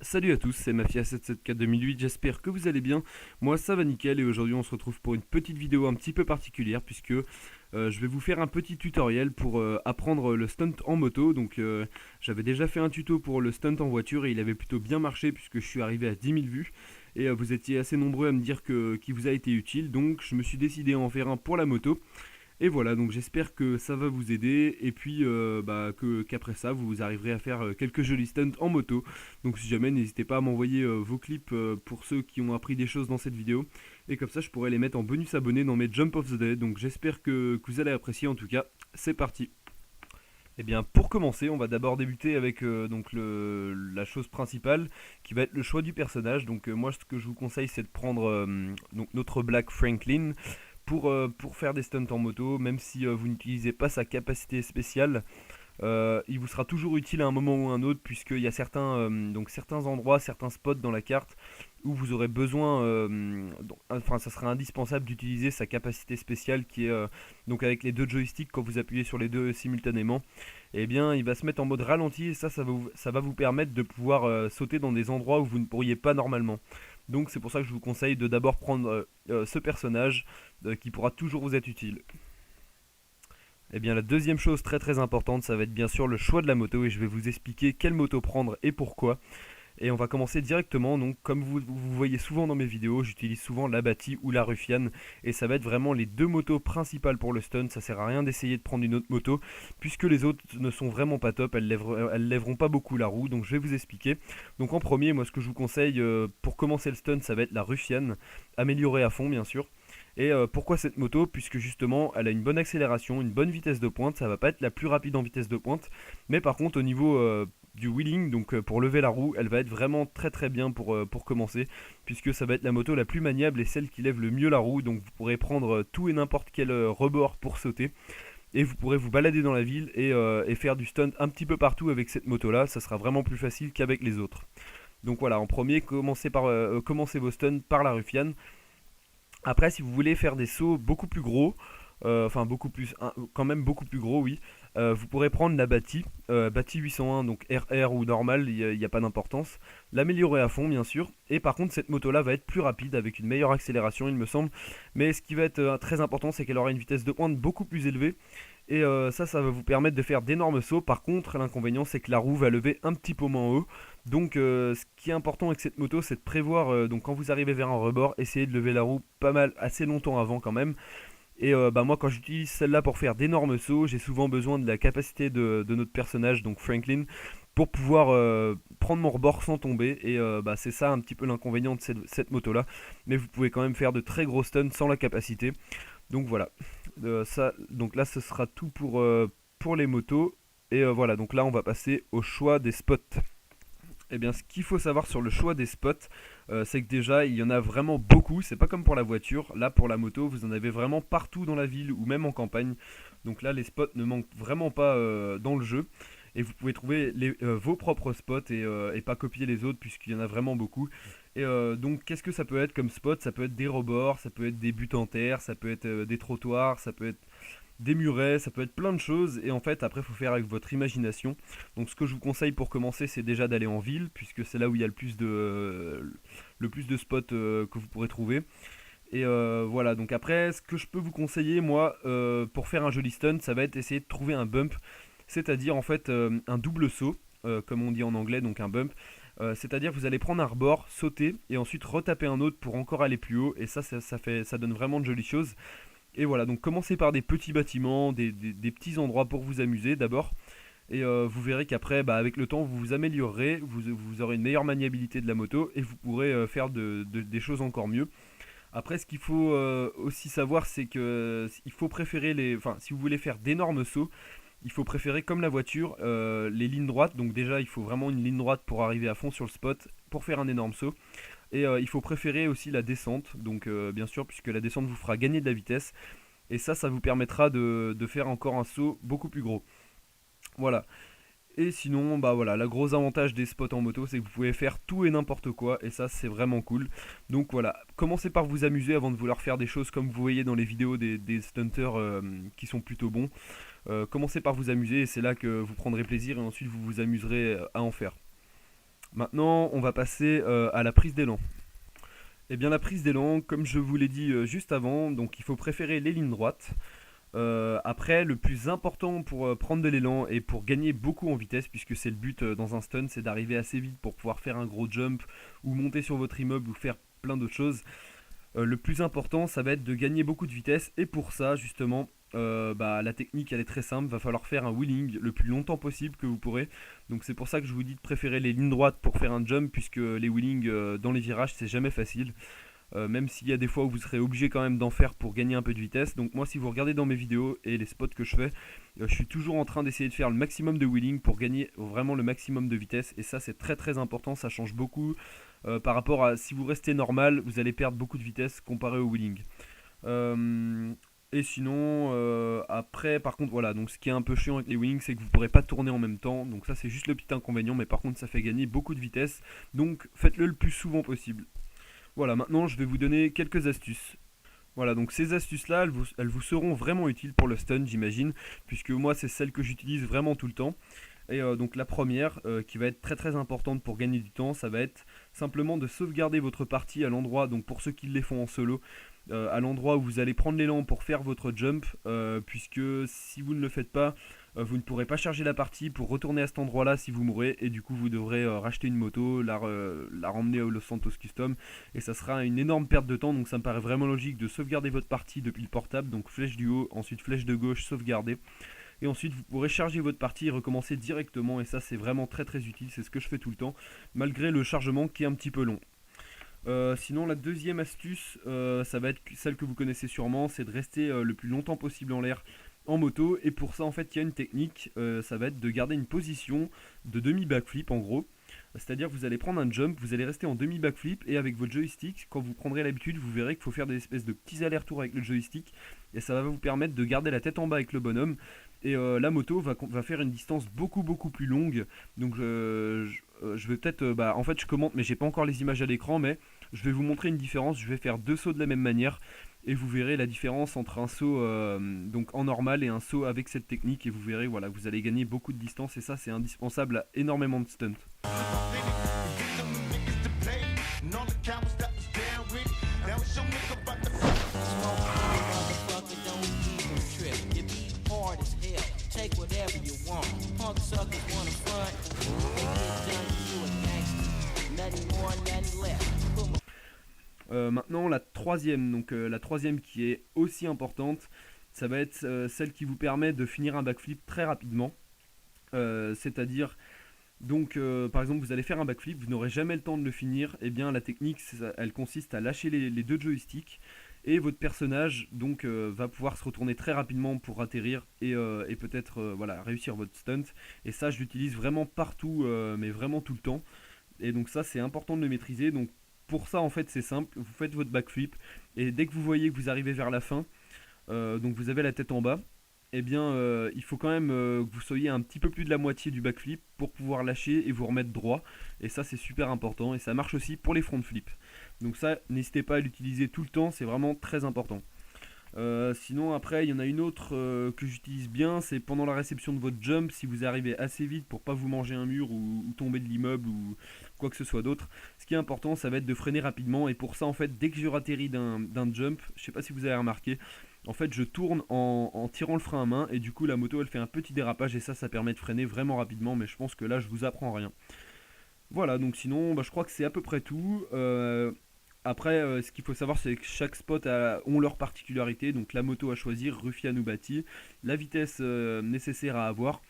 Salut à tous, c'est Mafia774 2008, j'espère que vous allez bien. Moi ça va nickel et aujourd'hui on se retrouve pour une petite vidéo un petit peu particulière puisque je vais vous faire un petit tutoriel pour apprendre le stunt en moto. Donc j'avais déjà fait un tuto pour le stunt en voiture et il avait plutôt bien marché puisque je suis arrivé à 10 000 vues. Et vous étiez assez nombreux à me dire qu'il vous a été utile, donc je me suis décidé à en faire un pour la moto. Et voilà, donc j'espère que ça va vous aider et puis qu'après ça vous arriverez à faire quelques jolis stunts en moto. Donc si jamais, n'hésitez pas à m'envoyer vos clips pour ceux qui ont appris des choses dans cette vidéo. Et comme ça je pourrai les mettre en bonus abonné dans mes Jump of the Day. Donc j'espère que vous allez apprécier. En tout cas, c'est parti. Et bien pour commencer, on va d'abord débuter avec la chose principale qui va être le choix du personnage. Donc moi ce que je vous conseille c'est de prendre donc notre Black Franklin pour faire des stunts en moto, même si vous n'utilisez pas sa capacité spéciale. Il vous sera toujours utile à un moment ou à un autre, puisqu'il y a certains endroits, certains spots dans la carte où vous aurez besoin, enfin ça sera indispensable d'utiliser sa capacité spéciale qui est donc avec les deux joysticks. Quand vous appuyez sur les deux simultanément, et bien il va se mettre en mode ralenti et ça va vous permettre de pouvoir sauter dans des endroits où vous ne pourriez pas normalement. Donc c'est pour ça que je vous conseille de d'abord prendre ce personnage qui pourra toujours vous être utile. Et bien la deuxième chose très importante, ça va être bien sûr le choix de la moto et je vais vous expliquer quelle moto prendre et pourquoi. Et on va commencer directement. Donc comme vous voyez souvent dans mes vidéos, j'utilise souvent la Bati ou la Ruffian et ça va être vraiment les deux motos principales pour le stunt. Ça sert à rien d'essayer de prendre une autre moto puisque les autres ne sont vraiment pas top, elles lèveront pas beaucoup la roue. Donc je vais vous expliquer. Donc en premier, moi ce que je vous conseille pour commencer le stunt, ça va être la Ruffian, améliorée à fond bien sûr. Et pourquoi cette moto? Puisque justement elle a une bonne accélération, une bonne vitesse de pointe. Ça va pas être la plus rapide en vitesse de pointe, mais par contre au niveau du wheeling, donc pour lever la roue, elle va être vraiment très bien pour commencer, puisque ça va être la moto la plus maniable et celle qui lève le mieux la roue. Donc vous pourrez prendre tout et n'importe quel rebord pour sauter, et vous pourrez vous balader dans la ville et faire du stunt un petit peu partout avec cette moto là. Ça sera vraiment plus facile qu'avec les autres. Donc voilà, en premier, commencez vos stunts par la Ruffian. Après, si vous voulez faire des sauts beaucoup plus gros, enfin quand même beaucoup plus gros, oui, vous pourrez prendre la Bati, Bati 801, donc RR ou normal, il n'y a pas d'importance, l'améliorer à fond bien sûr, et par contre cette moto là va être plus rapide avec une meilleure accélération il me semble, mais ce qui va être très important c'est qu'elle aura une vitesse de pointe beaucoup plus élevée, et ça va vous permettre de faire d'énormes sauts. Par contre l'inconvénient c'est que la roue va lever un petit peu moins haut. Donc ce qui est important avec cette moto c'est de prévoir, donc quand vous arrivez vers un rebord, essayez de lever la roue pas mal, assez longtemps avant quand même. Et moi quand j'utilise celle-là pour faire d'énormes sauts, j'ai souvent besoin de la capacité de notre personnage, donc Franklin, pour pouvoir prendre mon rebord sans tomber. Et c'est ça un petit peu l'inconvénient de cette moto-là. Mais vous pouvez quand même faire de très gros stunts sans la capacité. Donc voilà. Donc là ce sera tout pour les motos. Et voilà, donc là on va passer au choix des spots. Eh bien, ce qu'il faut savoir sur le choix des spots, c'est que déjà, il y en a vraiment beaucoup. C'est pas comme pour la voiture. Là, pour la moto, vous en avez vraiment partout dans la ville ou même en campagne. Donc là, les spots ne manquent vraiment pas dans le jeu. Et vous pouvez trouver vos propres spots et pas copier les autres puisqu'il y en a vraiment beaucoup. Et donc, qu'est-ce que ça peut être comme spot? Ça peut être des rebords, ça peut être des buts en terre, ça peut être des trottoirs, ça peut être des murets, ça peut être plein de choses. Et en fait après il faut faire avec votre imagination. Donc ce que je vous conseille pour commencer c'est déjà d'aller en ville, puisque c'est là où il y a le plus de spots que vous pourrez trouver. Et voilà, donc après ce que je peux vous conseiller moi pour faire un joli stunt, ça va être essayer de trouver un bump, c'est-à-dire en fait un double saut, comme on dit en anglais, donc un bump. C'est-à-dire que vous allez prendre un rebord, sauter et ensuite retaper un autre pour encore aller plus haut, et ça donne vraiment de jolies choses. Et voilà, donc commencez par des petits bâtiments, des petits endroits pour vous amuser d'abord. Et vous verrez qu'après, avec le temps, vous vous améliorerez, vous aurez une meilleure maniabilité de la moto et vous pourrez faire des choses encore mieux. Après, ce qu'il faut aussi savoir, c'est que il faut préférer enfin, si vous voulez faire d'énormes sauts, il faut préférer comme la voiture les lignes droites. Donc déjà, il faut vraiment une ligne droite pour arriver à fond sur le spot pour faire un énorme saut. Et il faut préférer aussi la descente, donc bien sûr, puisque la descente vous fera gagner de la vitesse. Et ça vous permettra de faire encore un saut beaucoup plus gros. Voilà. Et sinon, voilà, le gros avantage des spots en moto, c'est que vous pouvez faire tout et n'importe quoi, et ça c'est vraiment cool. Donc voilà, commencez par vous amuser avant de vouloir faire des choses comme vous voyez dans les vidéos des stunters qui sont plutôt bons. Commencez par vous amuser, et c'est là que vous prendrez plaisir, et ensuite vous vous amuserez à en faire. Maintenant, on va passer à la prise d'élan. Et bien la prise d'élan, comme je vous l'ai dit juste avant, donc il faut préférer les lignes droites. Après, le plus important pour prendre de l'élan et pour gagner beaucoup en vitesse, puisque c'est le but dans un stunt, c'est d'arriver assez vite pour pouvoir faire un gros jump ou monter sur votre immeuble ou faire plein d'autres choses. Le plus important, ça va être de gagner beaucoup de vitesse, et pour ça, justement, la technique elle est très simple. Va falloir faire un wheeling le plus longtemps possible que vous pourrez. Donc c'est pour ça que je vous dis de préférer les lignes droites pour faire un jump, puisque les wheelings dans les virages c'est jamais facile. Même s'il y a des fois où vous serez obligé quand même d'en faire pour gagner un peu de vitesse. Donc moi, si vous regardez dans mes vidéos et les spots que je fais, je suis toujours en train d'essayer de faire le maximum de wheeling pour gagner vraiment le maximum de vitesse. Et ça, c'est très très important, ça change beaucoup par rapport à si vous restez normal, vous allez perdre beaucoup de vitesse comparé au wheeling. Et sinon, après, par contre, voilà, donc ce qui est un peu chiant avec les wheelings, c'est que vous ne pourrez pas tourner en même temps. Donc ça, c'est juste le petit inconvénient, mais par contre, ça fait gagner beaucoup de vitesse. Donc faites-le le plus souvent possible. Voilà, maintenant je vais vous donner quelques astuces. Voilà, donc ces astuces-là, elles vous seront vraiment utiles pour le stun, j'imagine, puisque moi, c'est celles que j'utilise vraiment tout le temps. Et donc la première, qui va être très très importante pour gagner du temps, ça va être simplement de sauvegarder votre partie à l'endroit, donc pour ceux qui les font en solo, à l'endroit où vous allez prendre l'élan pour faire votre jump, puisque si vous ne le faites pas, vous ne pourrez pas charger la partie pour retourner à cet endroit là si vous mourrez, et du coup vous devrez racheter une moto, la remmener au Los Santos Custom, et ça sera une énorme perte de temps. Donc ça me paraît vraiment logique de sauvegarder votre partie depuis le portable, donc flèche du haut, ensuite flèche de gauche, sauvegarder, et ensuite vous pourrez charger votre partie et recommencer directement, et ça c'est vraiment très très utile, c'est ce que je fais tout le temps, malgré le chargement qui est un petit peu long. Sinon la deuxième astuce, ça va être celle que vous connaissez sûrement, c'est de rester le plus longtemps possible en l'air en moto, et pour ça en fait il y a une technique, ça va être de garder une position de demi backflip en gros. C'est-à-dire que vous allez prendre un jump, vous allez rester en demi backflip, et avec votre joystick, quand vous prendrez l'habitude, vous verrez qu'il faut faire des espèces de petits allers-retours avec le joystick, et ça va vous permettre de garder la tête en bas avec le bonhomme, et la moto va faire une distance beaucoup beaucoup plus longue. Donc je vais peut-être, en fait je commente mais j'ai pas encore les images à l'écran, mais je vais vous montrer une différence. Je vais faire deux sauts de la même manière, et vous verrez la différence entre un saut donc en normal et un saut avec cette technique, et vous verrez, voilà, vous allez gagner beaucoup de distance, et ça c'est indispensable à énormément de stunts. Maintenant la troisième, donc la troisième qui est aussi importante, ça va être celle qui vous permet de finir un backflip très rapidement. C'est-à-dire, donc par exemple vous allez faire un backflip, vous n'aurez jamais le temps de le finir, et bien la technique elle consiste à lâcher les deux joysticks, et votre personnage donc va pouvoir se retourner très rapidement pour atterrir, et peut-être voilà, réussir votre stunt. Et ça je l'utilise vraiment partout, mais vraiment tout le temps, et donc ça c'est important de le maîtriser. Donc pour ça en fait c'est simple, vous faites votre backflip, et dès que vous voyez que vous arrivez vers la fin, donc vous avez la tête en bas, eh bien il faut quand même que vous soyez un petit peu plus de la moitié du backflip pour pouvoir lâcher et vous remettre droit, et ça c'est super important, et ça marche aussi pour les front flips. Donc ça n'hésitez pas à l'utiliser tout le temps, c'est vraiment très important. Sinon après il y en a une autre que j'utilise bien, c'est pendant la réception de votre jump, si vous arrivez assez vite pour pas vous manger un mur ou tomber de l'immeuble ou quoi que ce soit d'autre. Ce qui est important, ça va être de freiner rapidement, et pour ça en fait dès que je atterris d'un jump, je sais pas si vous avez remarqué, en fait je tourne en tirant le frein à main, et du coup la moto elle fait un petit dérapage, et ça permet de freiner vraiment rapidement, mais je pense que là je vous apprends rien. Voilà, donc sinon je crois que c'est à peu près tout. Après, ce qu'il faut savoir, c'est que chaque spot ont leur particularité. Donc la moto à choisir, Ruffian ou Bati, la vitesse nécessaire à avoir,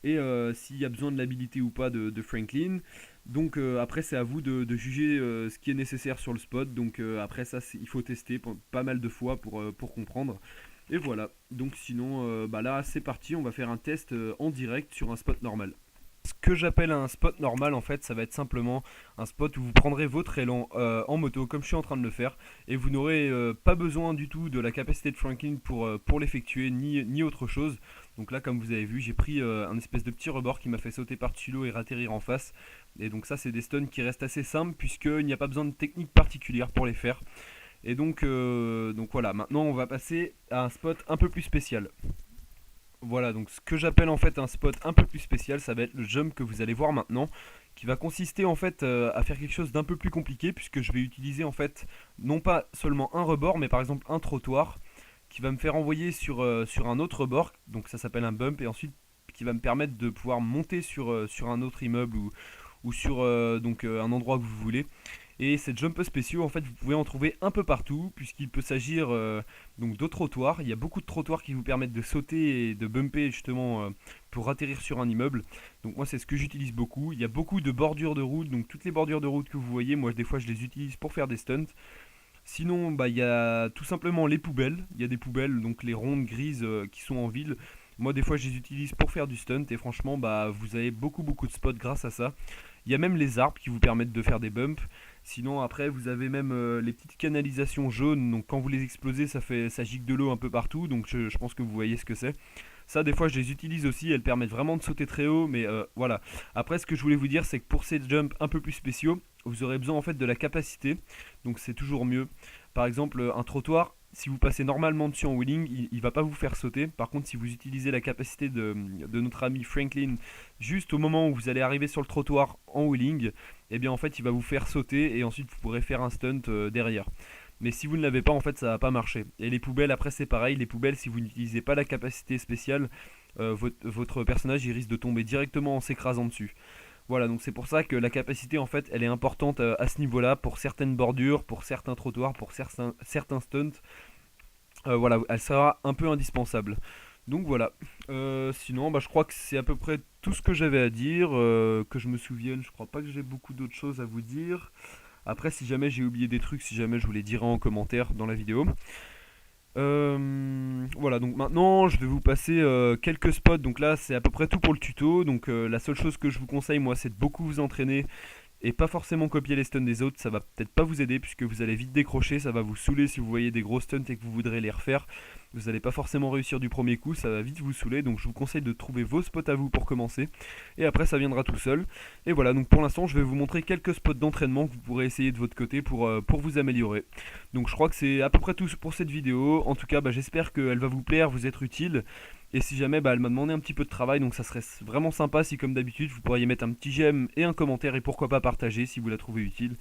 et s'il y a besoin de l'habilité ou pas de Franklin. Donc après c'est à vous de juger ce qui est nécessaire sur le spot. Donc après ça il faut tester pas mal de fois pour comprendre. Et voilà, donc sinon là c'est parti, on va faire un test en direct sur un spot normal. Ce que j'appelle un spot normal en fait, ça va être simplement un spot où vous prendrez votre élan en moto comme je suis en train de le faire, et vous n'aurez pas besoin du tout de la capacité de Franklin pour l'effectuer, ni autre chose. Donc là comme vous avez vu, j'ai pris un espèce de petit rebord qui m'a fait sauter par-dessus l'eau et atterrir en face, et donc ça c'est des stuns qui restent assez simples puisqu'il n'y a pas besoin de technique particulière pour les faire. Et donc voilà, maintenant on va passer à un spot un peu plus spécial. Voilà, donc ce que j'appelle en fait un spot un peu plus spécial, ça va être le jump que vous allez voir maintenant, qui va consister en fait à faire quelque chose d'un peu plus compliqué, puisque je vais utiliser en fait non pas seulement un rebord, mais par exemple un trottoir qui va me faire envoyer sur un autre rebord, donc ça s'appelle un bump, et ensuite qui va me permettre de pouvoir monter sur un autre immeuble ou sur un endroit que vous voulez. Et ces jumps spéciaux, en fait, vous pouvez en trouver un peu partout, puisqu'il peut s'agir donc de trottoirs. Il y a beaucoup de trottoirs qui vous permettent de sauter et de bumper justement pour atterrir sur un immeuble. Donc moi, c'est ce que j'utilise beaucoup. Il y a beaucoup de bordures de route, donc toutes les bordures de route que vous voyez, moi des fois je les utilise pour faire des stunts. Sinon, bah, il y a tout simplement les poubelles. Il y a des poubelles, donc les rondes grises qui sont en ville. Moi, des fois, je les utilise pour faire du stunt et franchement, bah, vous avez beaucoup de spots grâce à ça. Il y a même les arbres qui vous permettent de faire des bumps. Sinon, après, vous avez même les petites canalisations jaunes. Donc, quand vous les explosez, ça gicle de l'eau un peu partout. Donc, je pense que vous voyez ce que c'est. Ça, des fois, je les utilise aussi. Elles permettent vraiment de sauter très haut. Mais voilà. Après, ce que je voulais vous dire, c'est que pour ces jumps un peu plus spéciaux, vous aurez besoin en fait de la capacité. Donc, c'est toujours mieux. Par exemple, un trottoir, si vous passez normalement dessus en wheeling, il va pas vous faire sauter. Par contre, si vous utilisez la capacité de notre ami Franklin juste au moment où vous allez arriver sur le trottoir en wheeling, eh bien en fait, il va vous faire sauter et ensuite vous pourrez faire un stunt derrière. Mais si vous ne l'avez pas, en fait, ça va pas marcher. Et les poubelles, après, c'est pareil. Les poubelles, si vous n'utilisez pas la capacité spéciale, votre personnage il risque de tomber directement en s'écrasant dessus. Voilà, donc c'est pour ça que la capacité en fait elle est importante à ce niveau-là pour certaines bordures, pour certains trottoirs, pour certains stunts. Voilà, elle sera un peu indispensable. Donc voilà. Sinon, bah, je crois que c'est à peu près tout ce que j'avais à dire. Que je me souvienne, je crois pas que j'ai beaucoup d'autres choses à vous dire. Après, si jamais j'ai oublié des trucs, si jamais je vous les dirai en commentaire dans la vidéo. Voilà, donc maintenant je vais vous passer quelques spots. Donc là c'est à peu près tout pour le tuto. Donc la seule chose que je vous conseille moi c'est de beaucoup vous entraîner et pas forcément copier les stuns des autres. Ça va peut-être pas vous aider puisque vous allez vite décrocher. Ça va vous saouler si vous voyez des gros stunts et que vous voudrez les refaire. Vous n'allez pas forcément réussir du premier coup, ça va vite vous saouler. Donc je vous conseille de trouver vos spots à vous pour commencer. Et après ça viendra tout seul. Et voilà, donc pour l'instant je vais vous montrer quelques spots d'entraînement que vous pourrez essayer de votre côté pour vous améliorer. Donc je crois que c'est à peu près tout pour cette vidéo. En tout cas, bah, j'espère qu'elle va vous plaire, vous être utile. Et si jamais, bah, elle m'a demandé un petit peu de travail, donc ça serait vraiment sympa si comme d'habitude vous pourriez mettre un petit j'aime et un commentaire et pourquoi pas partager si vous la trouvez utile.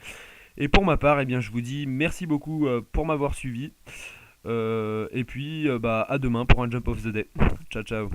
Et pour ma part, eh bien, je vous dis merci beaucoup pour m'avoir suivi. Et puis bah, à demain pour un Jump of the Day. Ciao ciao.